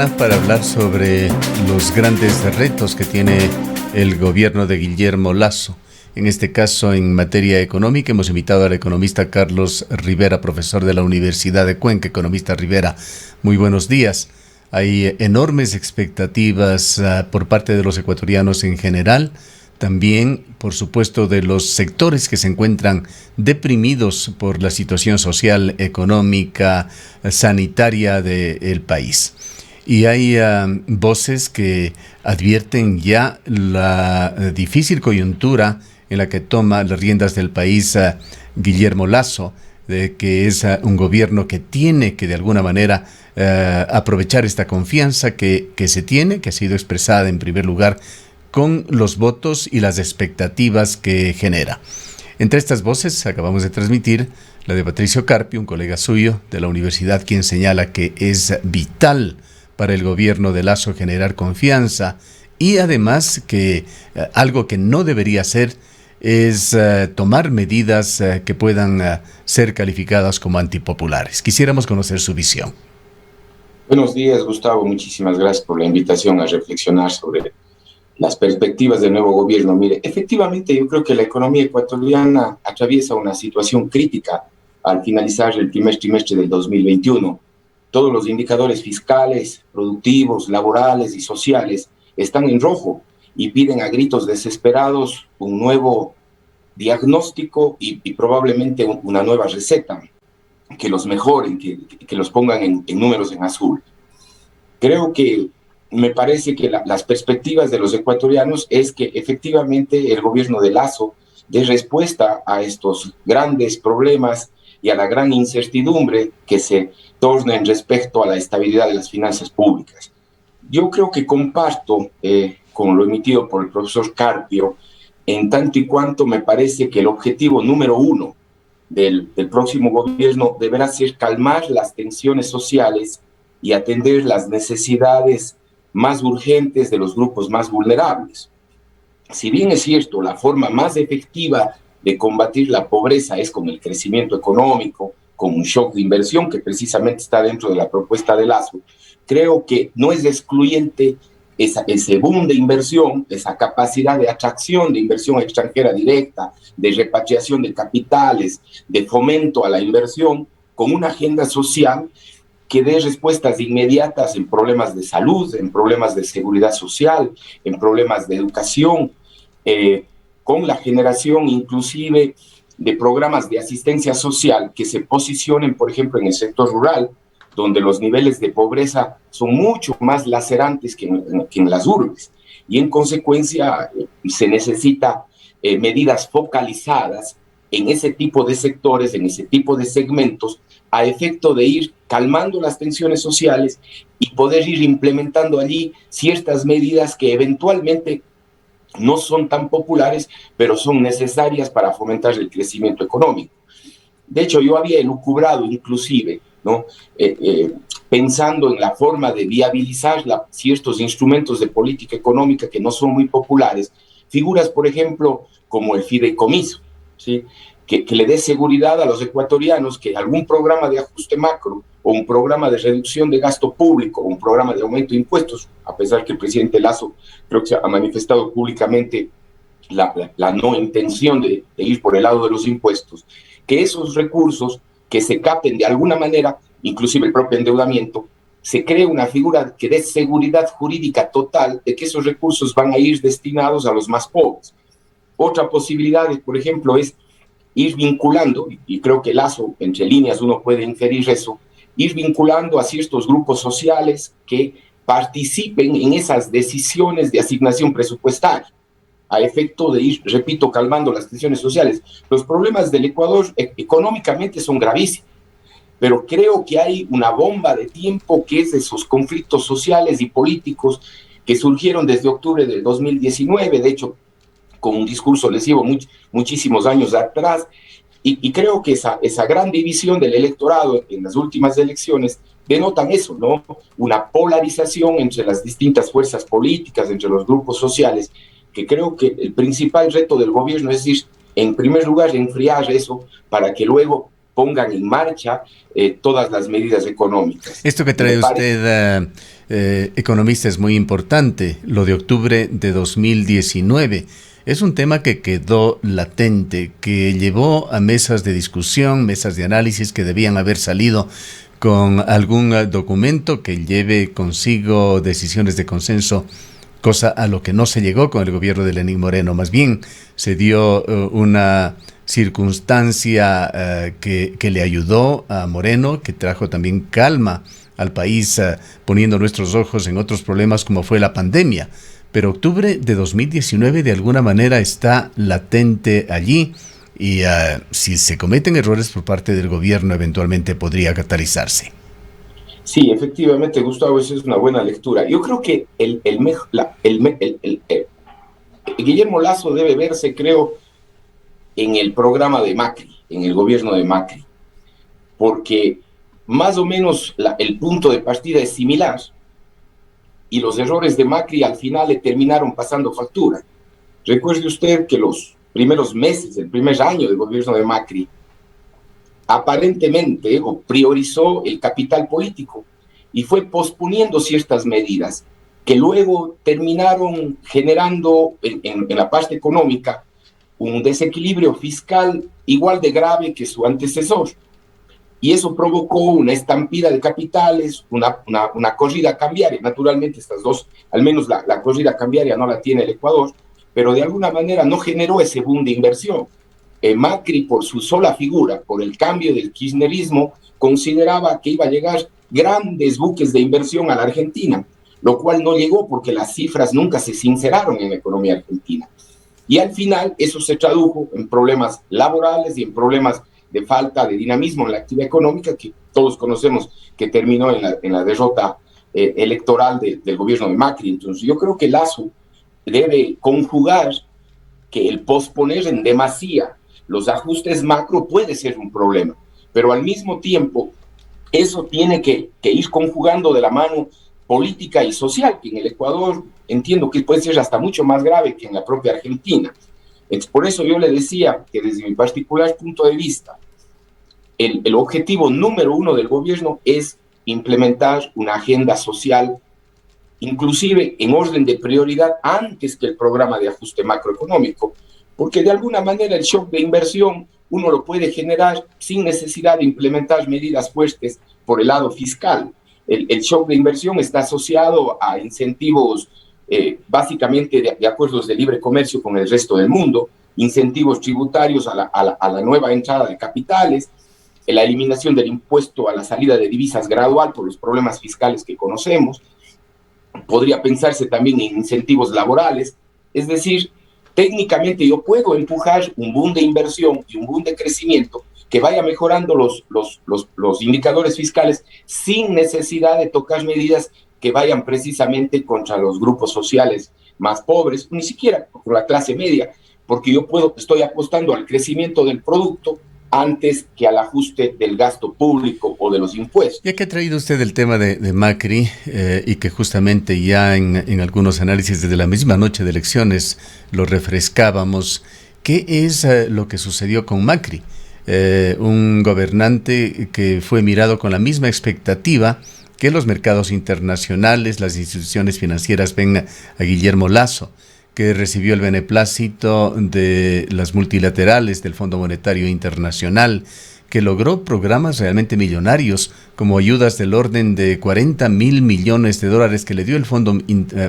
para hablar sobre los grandes retos que tiene el gobierno de Guillermo Lasso. En este caso, en materia económica, hemos invitado al economista Carlos Rivera, profesor de la Universidad de Cuenca. Economista Rivera, muy buenos días. Hay enormes expectativas por parte de los ecuatorianos en general, también, por supuesto, de los sectores que se encuentran deprimidos por la situación social, económica, sanitaria del país. Y hay voces que advierten ya la difícil coyuntura en la que toma las riendas del país Guillermo Lasso, de que es un gobierno que tiene que de alguna manera aprovechar esta confianza que se tiene, que ha sido expresada en primer lugar con los votos y las expectativas que genera. Entre estas voces acabamos de transmitir la de Patricio Carpi, un colega suyo de la universidad, quien señala que es vital para el gobierno de Lasso generar confianza y además que algo que no debería hacer es tomar medidas que puedan ser calificadas como antipopulares. Quisiéramos conocer su visión. Buenos días, Gustavo. Muchísimas gracias por la invitación a reflexionar sobre las perspectivas del nuevo gobierno. Mire, efectivamente yo creo que la economía ecuatoriana atraviesa una situación crítica al finalizar el primer trimestre del 2021. Todos los indicadores fiscales, productivos, laborales y sociales están en rojo y piden a gritos desesperados un nuevo diagnóstico y probablemente una nueva receta que los mejoren, que los pongan en números en azul. Creo que me parece que las perspectivas de los ecuatorianos es que efectivamente el gobierno de Lasso dé respuesta a estos grandes problemas y a la gran incertidumbre que se tornen respecto a la estabilidad de las finanzas públicas. Yo creo que comparto con lo emitido por el profesor Carpio, en tanto y cuanto me parece que el objetivo número uno del próximo gobierno deberá ser calmar las tensiones sociales y atender las necesidades más urgentes de los grupos más vulnerables. Si bien es cierto, la forma más efectiva de combatir la pobreza es con el crecimiento económico, con un shock de inversión que precisamente está dentro de la propuesta de Lasso, creo que no es excluyente ese boom de inversión, esa capacidad de atracción de inversión extranjera directa, de repatriación de capitales, de fomento a la inversión, con una agenda social que dé respuestas inmediatas en problemas de salud, en problemas de seguridad social, en problemas de educación, con la generación inclusive de programas de asistencia social que se posicionen, por ejemplo, en el sector rural, donde los niveles de pobreza son mucho más lacerantes que en las urbes. Y en consecuencia se necesita medidas focalizadas en ese tipo de sectores, en ese tipo de segmentos, a efecto de ir calmando las tensiones sociales y poder ir implementando allí ciertas medidas que eventualmente no son tan populares, pero son necesarias para fomentar el crecimiento económico. De hecho, yo había elucubrado inclusive, ¿no? Pensando en la forma de viabilizar ciertos instrumentos de política económica que no son muy populares, figuras, por ejemplo, como el fideicomiso, ¿sí? Que le dé seguridad a los ecuatorianos que algún programa de ajuste macro o un programa de reducción de gasto público o un programa de aumento de impuestos, a pesar que el presidente Lasso creo que ha manifestado públicamente la no intención de ir por el lado de los impuestos, que esos recursos que se capten de alguna manera, inclusive el propio endeudamiento, se cree una figura que dé seguridad jurídica total de que esos recursos van a ir destinados a los más pobres. Otra posibilidad, por ejemplo, es ir vinculando, y creo que Lasso, entre líneas uno puede inferir eso, ir vinculando a ciertos grupos sociales que participen en esas decisiones de asignación presupuestaria, a efecto de ir, repito, calmando las tensiones sociales. Los problemas del Ecuador económicamente son gravísimos, pero creo que hay una bomba de tiempo que es de esos conflictos sociales y políticos que surgieron desde octubre del 2019, de hecho, con un discurso lesivo muchísimos años atrás, y creo que esa gran división del electorado en las últimas elecciones denotan eso, ¿no? Una polarización entre las distintas fuerzas políticas, entre los grupos sociales, que creo que el principal reto del gobierno es ir, en primer lugar, enfriar eso para que luego pongan en marcha todas las medidas económicas. Esto que trae usted, economista, es muy importante, lo de octubre de 2019. Es un tema que quedó latente, que llevó a mesas de discusión, mesas de análisis que debían haber salido con algún documento que lleve consigo decisiones de consenso, cosa a lo que no se llegó con el gobierno de Lenín Moreno. Más bien se dio una circunstancia que le ayudó a Moreno, que trajo también calma al país, poniendo nuestros ojos en otros problemas como fue la pandemia. Pero octubre de 2019 de alguna manera está latente allí y si se cometen errores por parte del gobierno eventualmente podría catalizarse. Sí, efectivamente, Gustavo, esa es una buena lectura. Yo creo que Guillermo Lasso debe verse, creo, en el programa de Macri, en el gobierno de Macri, porque más o menos el punto de partida es similar y los errores de Macri al final le terminaron pasando factura. Recuerde usted que los primeros meses, el primer año del gobierno de Macri, aparentemente priorizó el capital político y fue posponiendo ciertas medidas que luego terminaron generando en la parte económica un desequilibrio fiscal igual de grave que su antecesor. Y eso provocó una estampida de capitales, una corrida cambiaria. Naturalmente, estas dos, al menos la corrida cambiaria no la tiene el Ecuador, pero de alguna manera no generó ese boom de inversión. Macri, por su sola figura, por el cambio del kirchnerismo, consideraba que iba a llegar grandes buques de inversión a la Argentina, lo cual no llegó porque las cifras nunca se sinceraron en la economía argentina. Y al final eso se tradujo en problemas laborales y en problemas de falta de dinamismo en la actividad económica que todos conocemos que terminó en la derrota electoral del gobierno de Macri. Entonces yo creo que Lasso debe conjugar que el posponer en demasía los ajustes macro puede ser un problema, pero al mismo tiempo eso tiene que ir conjugando de la mano política y social, que en el Ecuador entiendo que puede ser hasta mucho más grave que en la propia Argentina. Por eso yo le decía que desde mi particular punto de vista, el objetivo número uno del gobierno es implementar una agenda social, inclusive en orden de prioridad antes que el programa de ajuste macroeconómico, porque de alguna manera el shock de inversión uno lo puede generar sin necesidad de implementar medidas fuertes por el lado fiscal. El shock de inversión está asociado a incentivos básicamente de acuerdos de libre comercio con el resto del mundo, incentivos tributarios a la nueva entrada de capitales, la eliminación del impuesto a la salida de divisas gradual por los problemas fiscales que conocemos. Podría pensarse también en incentivos laborales, es decir, técnicamente yo puedo empujar un boom de inversión y un boom de crecimiento que vaya mejorando los indicadores fiscales sin necesidad de tocar medidas que vayan precisamente contra los grupos sociales más pobres, ni siquiera con la clase media, porque yo estoy apostando al crecimiento del producto antes que al ajuste del gasto público o de los impuestos. Ya que ha traído usted el tema de Macri y que justamente ya en algunos análisis desde la misma noche de elecciones lo refrescábamos, ¿qué es lo que sucedió con Macri? Un gobernante que fue mirado con la misma expectativa que los mercados internacionales, las instituciones financieras ven a Guillermo Lasso, que recibió el beneplácito de las multilaterales del Fondo Monetario Internacional, que logró programas realmente millonarios, como ayudas del orden de 40.000 millones de dólares que le dio el Fondo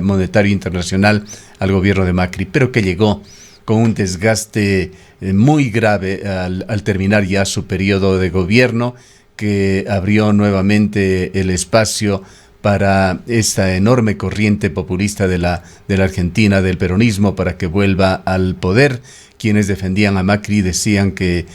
Monetario Internacional al gobierno de Macri, pero que llegó con un desgaste muy grave al terminar ya su periodo de gobierno, que abrió nuevamente el espacio para esta enorme corriente populista de la Argentina, del peronismo, para que vuelva al poder. Quienes defendían a Macri decían que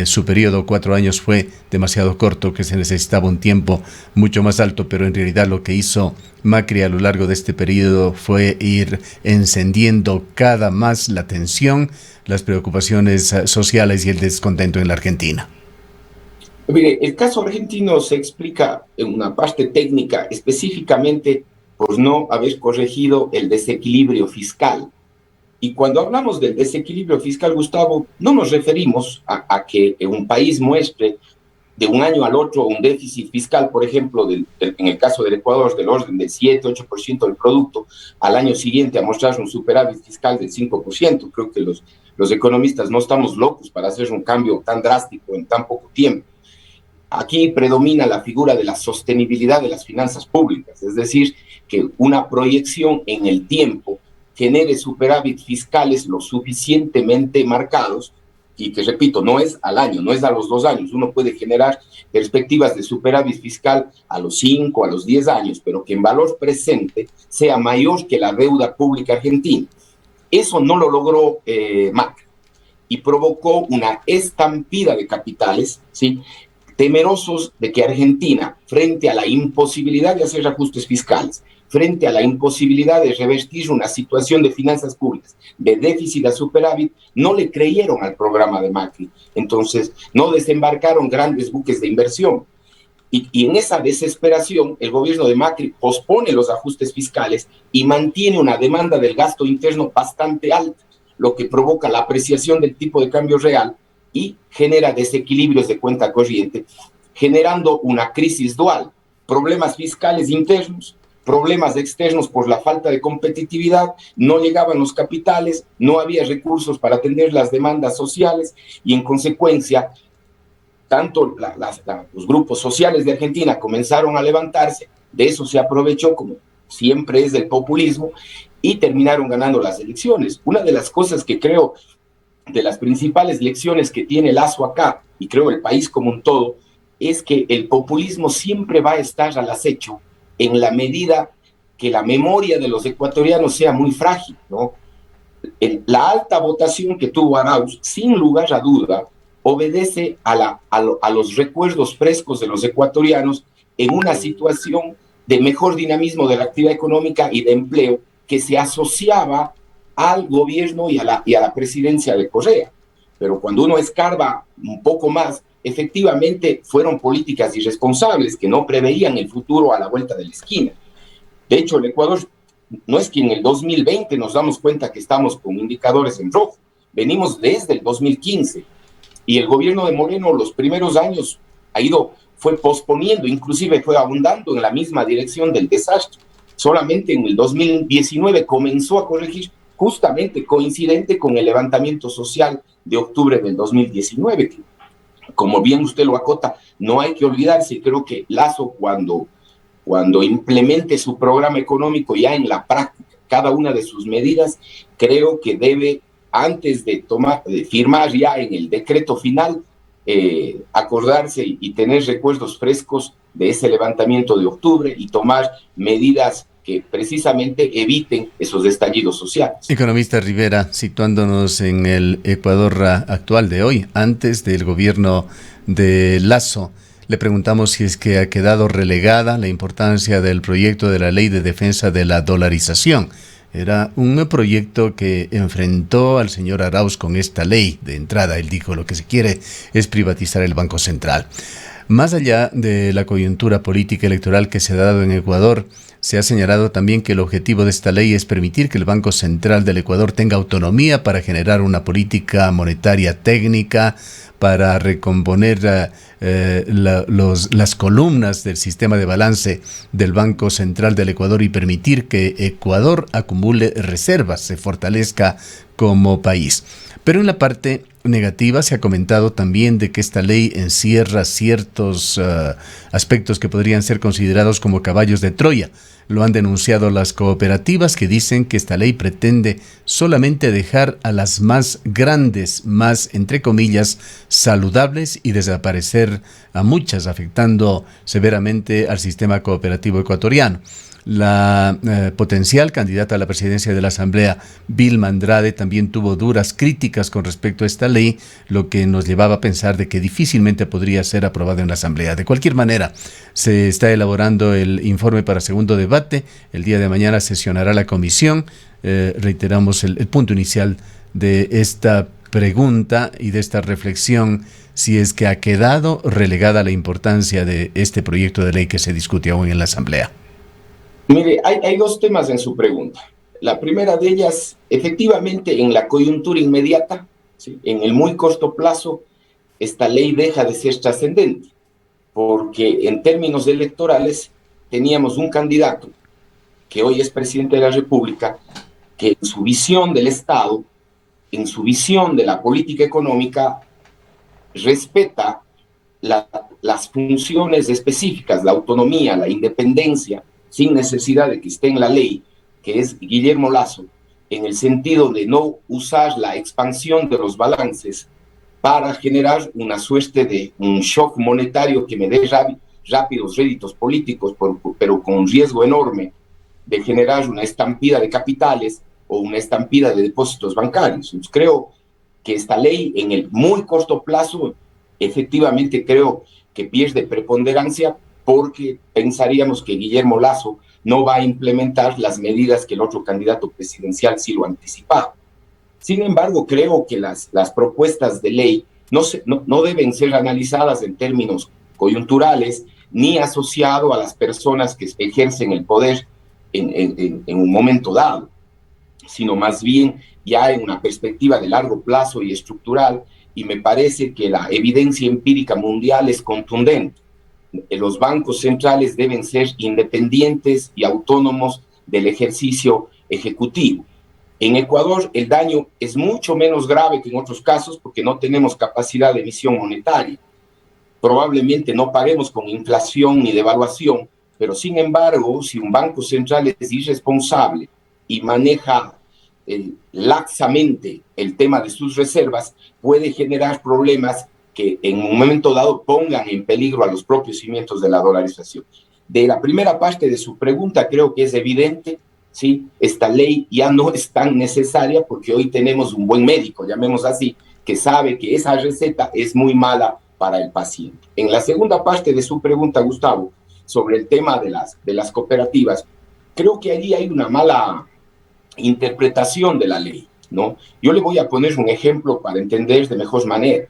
su periodo, 4 años, fue demasiado corto, que se necesitaba un tiempo mucho más alto, pero en realidad lo que hizo Macri a lo largo de este periodo fue ir encendiendo cada más la tensión, las preocupaciones sociales y el descontento en la Argentina. Mire, el caso argentino se explica en una parte técnica específicamente por no haber corregido el desequilibrio fiscal. Y cuando hablamos del desequilibrio fiscal, Gustavo, no nos referimos a que un país muestre de un año al otro un déficit fiscal, por ejemplo, en el caso del Ecuador, del orden del 7-8% del producto, al año siguiente a mostrar un superávit fiscal del 5%. Creo que los economistas no estamos locos para hacer un cambio tan drástico en tan poco tiempo. Aquí predomina la figura de la sostenibilidad de las finanzas públicas, es decir, que una proyección en el tiempo genere superávit fiscales lo suficientemente marcados y que, repito, no es al año, no es a los 2 años. Uno puede generar perspectivas de superávit fiscal a los 5, a los 10 años, pero que en valor presente sea mayor que la deuda pública argentina. Eso no lo logró Macri y provocó una estampida de capitales, ¿sí?, temerosos de que Argentina, frente a la imposibilidad de hacer ajustes fiscales, frente a la imposibilidad de revertir una situación de finanzas públicas, de déficit a superávit, no le creyeron al programa de Macri. Entonces, no desembarcaron grandes buques de inversión. Y en esa desesperación, el gobierno de Macri pospone los ajustes fiscales y mantiene una demanda del gasto interno bastante alta, lo que provoca la apreciación del tipo de cambio real y genera desequilibrios de cuenta corriente, generando una crisis dual, problemas fiscales internos, problemas externos por la falta de competitividad, no llegaban los capitales, no había recursos para atender las demandas sociales y en consecuencia, tanto los grupos sociales de Argentina comenzaron a levantarse, de eso se aprovechó, como siempre es del populismo, y terminaron ganando las elecciones. Una de las cosas que creo, de las principales lecciones que tiene Lasso acá, y creo el país como un todo, es que el populismo siempre va a estar al acecho en la medida que la memoria de los ecuatorianos sea muy frágil, ¿no? La alta votación que tuvo Arauz, sin lugar a duda, obedece a los recuerdos frescos de los ecuatorianos en una situación de mejor dinamismo de la actividad económica y de empleo que se asociaba al gobierno y a la presidencia de Correa. Pero cuando uno escarba un poco más, efectivamente fueron políticas irresponsables que no preveían el futuro a la vuelta de la esquina. De hecho, el Ecuador no es que en el 2020 nos damos cuenta que estamos con indicadores en rojo. Venimos desde el 2015 y el gobierno de Moreno los primeros años fue posponiendo, inclusive fue abundando en la misma dirección del desastre. Solamente en el 2019 comenzó a corregir, justamente coincidente con el levantamiento social de octubre del 2019, que, como bien usted lo acota, no hay que olvidarse. Y creo que Lasso, cuando implemente su programa económico ya en la práctica, cada una de sus medidas, creo que debe, antes de firmar ya en el decreto final, acordarse y tener recuerdos frescos de ese levantamiento de octubre y tomar medidas que precisamente eviten esos estallidos sociales. Economista Rivera, situándonos en el Ecuador actual de hoy, antes del gobierno de Lasso, le preguntamos si es que ha quedado relegada la importancia del proyecto de la Ley de Defensa de la Dolarización. Era un proyecto que enfrentó al señor Arauz con esta ley. De entrada, él dijo, lo que se quiere es privatizar el Banco Central. Más allá de la coyuntura política electoral que se ha dado en Ecuador, se ha señalado también que el objetivo de esta ley es permitir que el Banco Central del Ecuador tenga autonomía para generar una política monetaria técnica, para recomponer las columnas del sistema de balance del Banco Central del Ecuador y permitir que Ecuador acumule reservas, se fortalezca como país. Pero en la parte negativa se ha comentado también de que esta ley encierra ciertos aspectos que podrían ser considerados como caballos de Troya. Lo han denunciado las cooperativas, que dicen que esta ley pretende solamente dejar a las más grandes, más, entre comillas, saludables y desaparecer a muchas, afectando severamente al sistema cooperativo ecuatoriano. La potencial candidata a la presidencia de la Asamblea, Vilma Andrade, también tuvo duras críticas con respecto a esta ley, lo que nos llevaba a pensar de que difícilmente podría ser aprobada en la Asamblea. De cualquier manera, se está elaborando el informe para segundo debate. El día de mañana sesionará la comisión. Reiteramos el punto inicial de esta pregunta y de esta reflexión, si es que ha quedado relegada la importancia de este proyecto de ley que se discute aún en la Asamblea. Mire, hay dos temas en su pregunta. La primera de ellas, efectivamente, en la coyuntura inmediata, ¿sí?, en el muy corto plazo, esta ley deja de ser trascendente. porque en términos electorales teníamos un candidato que hoy es presidente de la República, que en su visión del Estado, en su visión de la política económica, respeta las funciones específicas, la autonomía, la independencia, sin necesidad de que esté en la ley, que es Guillermo Lasso, en el sentido de no usar la expansión de los balances para generar una suerte de un shock monetario que me dé rápidos réditos políticos, pero con un riesgo enorme de generar una estampida de capitales o una estampida de depósitos bancarios. Entonces, creo que esta ley en el muy corto plazo, efectivamente creo que pierde preponderancia porque pensaríamos que Guillermo Lasso no va a implementar las medidas que el otro candidato presidencial sí lo anticipaba. Sin embargo, creo que las propuestas de ley no deben ser analizadas en términos coyunturales ni asociado a las personas que ejercen el poder en un momento dado, sino más bien ya en una perspectiva de largo plazo y estructural, y me parece que la evidencia empírica mundial es contundente. Los bancos centrales deben ser independientes y autónomos del ejercicio ejecutivo. En Ecuador el daño es mucho menos grave que en otros casos porque no tenemos capacidad de emisión monetaria. Probablemente no paguemos con inflación ni devaluación, pero sin embargo, si un banco central es irresponsable y maneja laxamente el tema de sus reservas, puede generar problemas que en un momento dado pongan en peligro a los propios cimientos de la dolarización. De la primera parte de su pregunta, creo que es evidente, ¿sí? Esta ley ya no es tan necesaria porque hoy tenemos un buen médico, llamemos así, que sabe que esa receta es muy mala para el paciente. En la segunda parte de su pregunta, Gustavo, sobre el tema de las cooperativas, creo que allí hay una mala interpretación de la ley, ¿no? Yo le voy a poner un ejemplo para entender de mejor manera.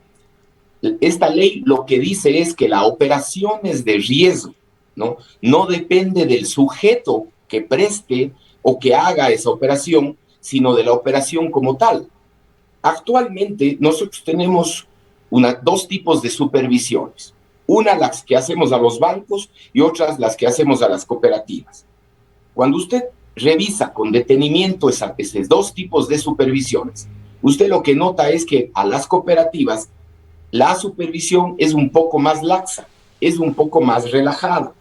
Esta ley lo que dice es que la operación es de riesgo, ¿no? No depende del sujeto que preste o que haga esa operación, sino de la operación como tal. Actualmente nosotros tenemos dos tipos de supervisiones. Una las que hacemos a los bancos y otras las que hacemos a las cooperativas. Cuando usted revisa con detenimiento esos dos tipos de supervisiones, usted lo que nota es que a las cooperativas la supervisión es un poco más laxa, es un poco más relajada.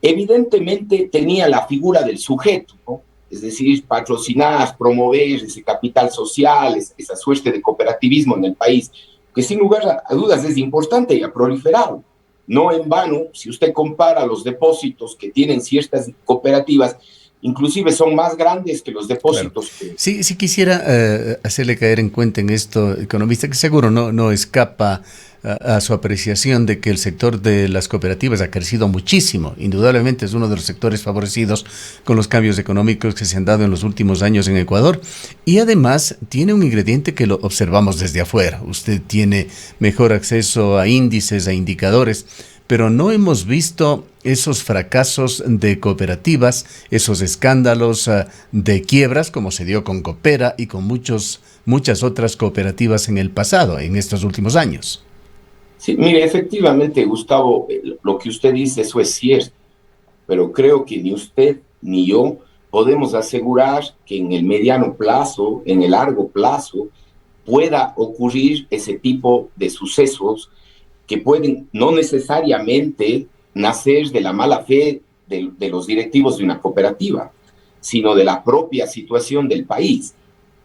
Evidentemente tenía la figura del sujeto, ¿no? Es decir, patrocinar, promover ese capital social, esa suerte de cooperativismo en el país, que sin lugar a dudas es importante y ha proliferado. No en vano, si usted compara los depósitos que tienen ciertas cooperativas, inclusive son más grandes que los Claro. depósitos que... Sí, sí quisiera hacerle caer en cuenta en esto, economista, que seguro no escapa a su apreciación de que el sector de las cooperativas ha crecido muchísimo. Indudablemente es uno de los sectores favorecidos con los cambios económicos que se han dado en los últimos años en Ecuador. Y además tiene un ingrediente que lo observamos desde afuera. Usted tiene mejor acceso a índices, a indicadores, pero no hemos visto esos fracasos de cooperativas, esos escándalos de quiebras como se dio con Coopera y con muchas otras cooperativas en el pasado, en estos últimos años. Sí, mire, efectivamente, Gustavo, lo que usted dice, eso es cierto, pero creo que ni usted ni yo podemos asegurar que en el mediano plazo, en el largo plazo, pueda ocurrir ese tipo de sucesos que pueden no necesariamente nacer de la mala fe de los directivos de una cooperativa, sino de la propia situación del país.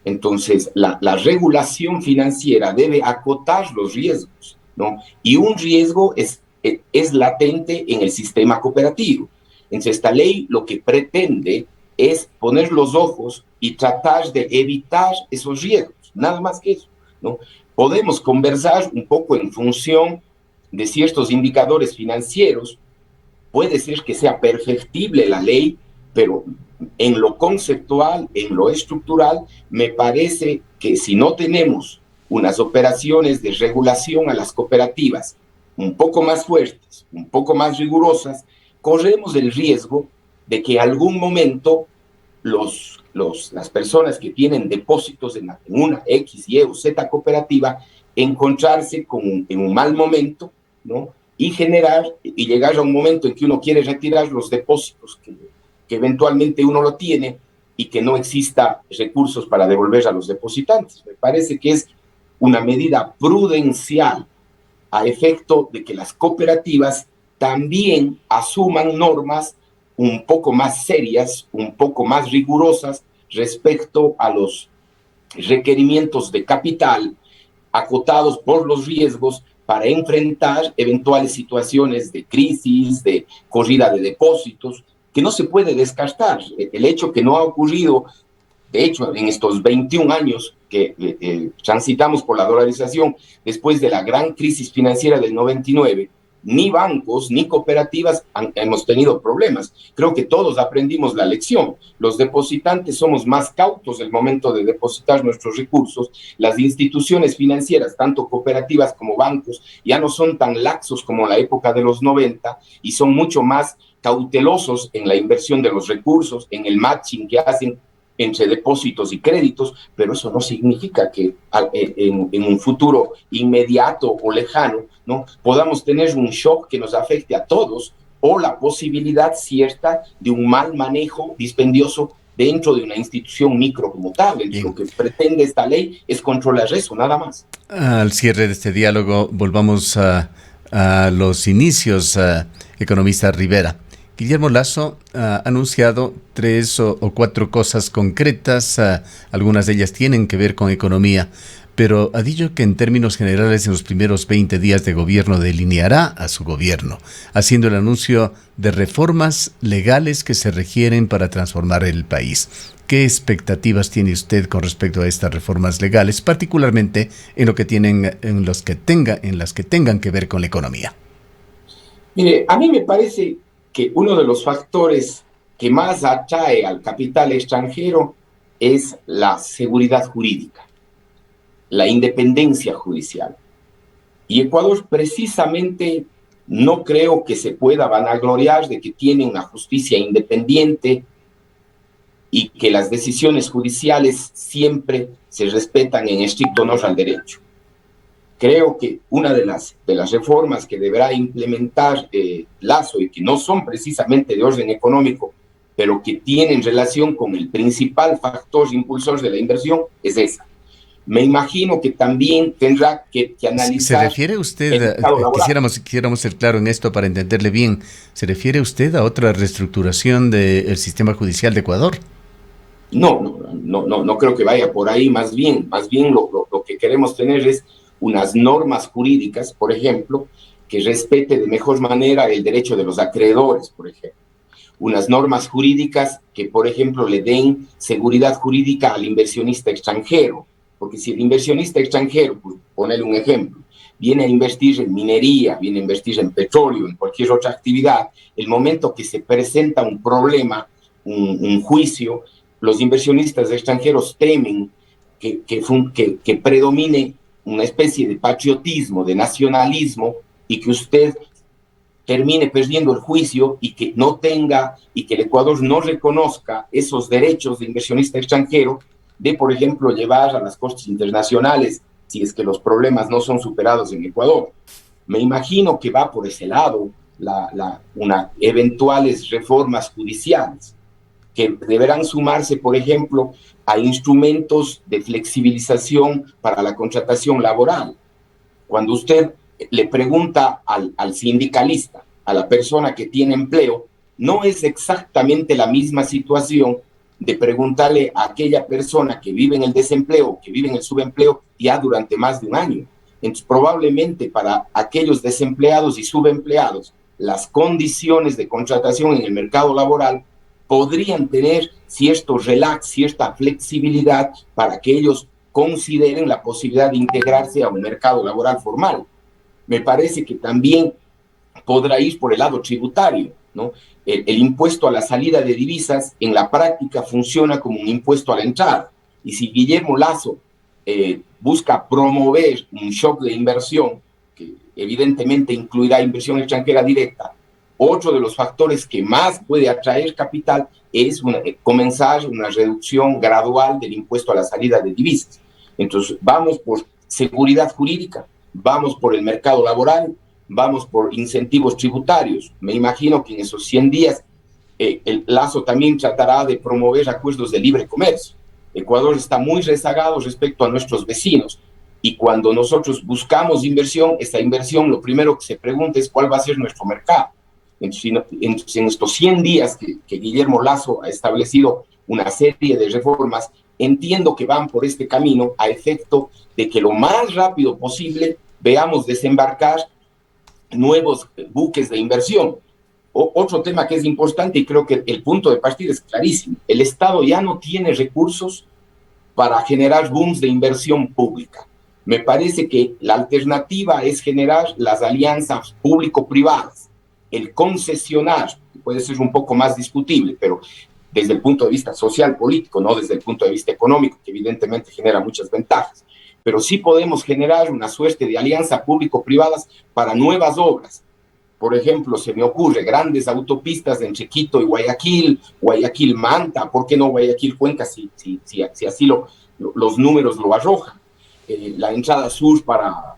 Entonces, la regulación financiera debe acotar los riesgos, ¿no? Y un riesgo es latente en el sistema cooperativo. Entonces, esta ley lo que pretende es poner los ojos y tratar de evitar esos riesgos, nada más que eso, ¿no? Podemos conversar un poco en función de ciertos indicadores financieros, puede ser que sea perfectible la ley, pero en lo conceptual, en lo estructural, me parece que si no tenemos unas operaciones de regulación a las cooperativas un poco más fuertes, un poco más rigurosas, corremos el riesgo de que en algún momento las personas que tienen depósitos en una X, Y o Z cooperativa encontrarse en un mal momento, ¿no? y generar y llegar a un momento en que uno quiere retirar los depósitos que eventualmente uno lo tiene y que no exista recursos para devolver a los depositantes. Me parece que es una medida prudencial a efecto de que las cooperativas también asuman normas un poco más serias, un poco más rigurosas respecto a los requerimientos de capital acotados por los riesgos para enfrentar eventuales situaciones de crisis, de corrida de depósitos, que no se puede descartar. El hecho que no ha ocurrido, de hecho, en estos 21 años que transitamos por la dolarización, después de la gran crisis financiera del 99, ni bancos ni cooperativas hemos tenido problemas. Creo que todos aprendimos la lección. Los depositantes somos más cautos el momento de depositar nuestros recursos. Las instituciones financieras, tanto cooperativas como bancos, ya no son tan laxos como en la época de los 90 y son mucho más cautelosos en la inversión de los recursos, en el matching que hacen entre depósitos y créditos, pero eso no significa que en un futuro inmediato o lejano, ¿no?, podamos tener un shock que nos afecte a todos o la posibilidad cierta de un mal manejo dispendioso dentro de una institución micro como tal. Lo que pretende esta ley es controlar eso, nada más. Al cierre de este diálogo, volvamos a los inicios, economista Rivera. Guillermo Lasso ha anunciado 3 o 4 cosas concretas, algunas de ellas tienen que ver con economía, pero ha dicho que en términos generales en los primeros 20 días de gobierno delineará a su gobierno, haciendo el anuncio de reformas legales que se requieren para transformar el país. ¿Qué expectativas tiene usted con respecto a estas reformas legales, particularmente en las que tengan que ver con la economía? Mire, a mí me parece que uno de los factores que más atrae al capital extranjero es la seguridad jurídica, la independencia judicial. Y Ecuador precisamente no creo que se pueda vanagloriar de que tiene una justicia independiente y que las decisiones judiciales siempre se respetan en estricto honor al derecho. Creo que una de las reformas que deberá implementar Lasso, y que no son precisamente de orden económico, pero que tienen relación con el principal factor impulsor de la inversión, es esa. Me imagino que también tendrá que analizar... ¿Se refiere usted, quisiéramos ser claro en esto para entenderle bien, ¿se refiere usted a otra reestructuración del sistema judicial de Ecuador? No creo que vaya por ahí. Más bien lo que queremos tener es unas normas jurídicas, por ejemplo, que respete de mejor manera el derecho de los acreedores, por ejemplo. Unas normas jurídicas que, por ejemplo, le den seguridad jurídica al inversionista extranjero, porque si el inversionista extranjero, pues ponerle un ejemplo, viene a invertir en minería, viene a invertir en petróleo, en cualquier otra actividad, el momento que se presenta un problema, un juicio, los inversionistas extranjeros temen que predomine una especie de patriotismo, de nacionalismo, y que usted termine perdiendo el juicio y que no tenga, y que el Ecuador no reconozca esos derechos de inversionista extranjero de, por ejemplo, llevar a las cortes internacionales si es que los problemas no son superados en Ecuador. Me imagino que va por ese lado eventuales reformas judiciales que deberán sumarse, por ejemplo, a instrumentos de flexibilización para la contratación laboral. Cuando usted le pregunta al sindicalista, a la persona que tiene empleo, no es exactamente la misma situación de preguntarle a aquella persona que vive en el desempleo, que vive en el subempleo ya durante más de un año. Entonces, probablemente para aquellos desempleados y subempleados, las condiciones de contratación en el mercado laboral podrían tener cierto relax, cierta flexibilidad para que ellos consideren la posibilidad de integrarse a un mercado laboral formal. Me parece que también podrá ir por el lado tributario, ¿no? El impuesto a la salida de divisas en la práctica funciona como un impuesto a la entrada. Y si Guillermo Lasso busca promover un shock de inversión, que evidentemente incluirá inversión extranjera directa, otro de los factores que más puede atraer capital es comenzar una reducción gradual del impuesto a la salida de divisas. Entonces, vamos por seguridad jurídica, vamos por el mercado laboral, vamos por incentivos tributarios. Me imagino que en esos 100 días el Lasso también tratará de promover acuerdos de libre comercio. Ecuador está muy rezagado respecto a nuestros vecinos, y cuando nosotros buscamos inversión, esta inversión lo primero que se pregunta es cuál va a ser nuestro mercado. Entonces, en estos 100 días que Guillermo Lasso ha establecido una serie de reformas, entiendo que van por este camino a efecto de que lo más rápido posible veamos desembarcar nuevos buques de inversión. Otro tema que es importante, y creo que el punto de partida es clarísimo: el Estado ya no tiene recursos para generar booms de inversión pública. Me parece que la alternativa es generar las alianzas público-privadas, el concesionar, que puede ser un poco más discutible, pero desde el punto de vista social, político, no desde el punto de vista económico, que evidentemente genera muchas ventajas. Pero sí podemos generar una suerte de alianza público-privadas para nuevas obras. Por ejemplo, se me ocurre grandes autopistas entre Quito y Guayaquil, Guayaquil-Manta, ¿por qué no Guayaquil-Cuenca si así los números lo arrojan? La entrada sur para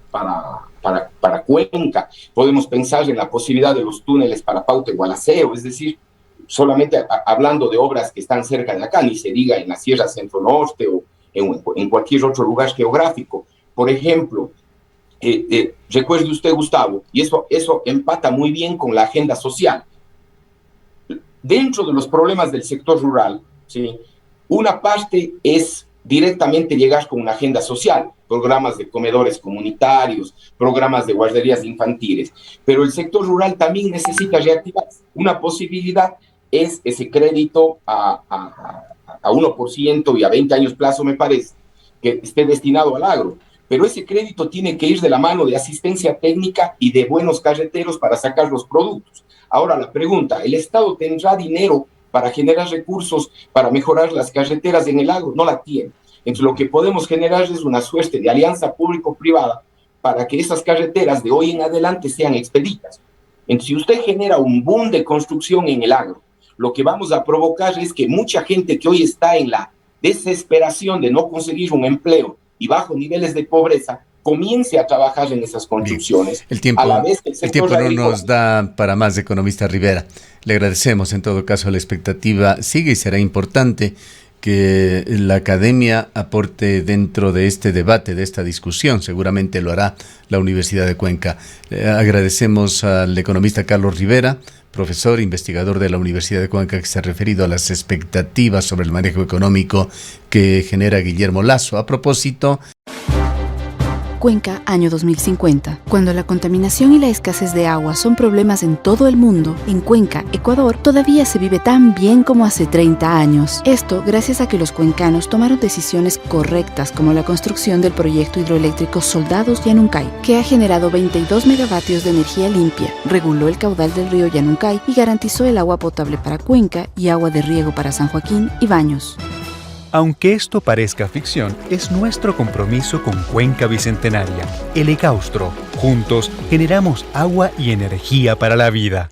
Cuenca. Podemos pensar en la posibilidad de los túneles para Pauta y Gualaceo, es decir, solamente hablando de obras que están cerca de acá, ni se diga en la Sierra Centro-Norte o en cualquier otro lugar geográfico. Por ejemplo, recuerde usted, Gustavo, y eso empata muy bien con la agenda social. Dentro de los problemas del sector rural, ¿sí?, una parte es directamente llegar con una agenda social, programas de comedores comunitarios, programas de guarderías infantiles, pero el sector rural también necesita reactivarse. Una posibilidad es ese crédito a 1% y a 20 años plazo, me parece, que esté destinado al agro. Pero ese crédito tiene que ir de la mano de asistencia técnica y de buenos carreteros para sacar los productos. Ahora la pregunta: ¿el Estado tendrá dinero para generar recursos para mejorar las carreteras en el agro? No la tiene. Entonces lo que podemos generar es una suerte de alianza público-privada para que esas carreteras de hoy en adelante sean expeditas. Entonces, si usted genera un boom de construcción en el agro, lo que vamos a provocar es que mucha gente que hoy está en la desesperación de no conseguir un empleo y bajo niveles de pobreza comience a trabajar en esas construcciones. El tiempo, a la vez que el tiempo no nos da para más, economista Rivera. Le agradecemos. En todo caso, la expectativa sigue y será importante que la academia aporte dentro de este debate, de esta discusión. Seguramente lo hará la Universidad de Cuenca. Agradecemos al economista Carlos Rivera, profesor, investigador de la Universidad de Cuenca, que se ha referido a las expectativas sobre el manejo económico que genera Guillermo Lasso. A propósito... Cuenca, año 2050. Cuando la contaminación y la escasez de agua son problemas en todo el mundo, en Cuenca, Ecuador, todavía se vive tan bien como hace 30 años. Esto gracias a que los cuencanos tomaron decisiones correctas, como la construcción del proyecto hidroeléctrico Soldados Yanuncay, que ha generado 22 megavatios de energía limpia, reguló el caudal del río Yanuncay y garantizó el agua potable para Cuenca y agua de riego para San Joaquín y Baños. Aunque esto parezca ficción, es nuestro compromiso con Cuenca Bicentenaria, el Ecaustro. Juntos generamos agua y energía para la vida.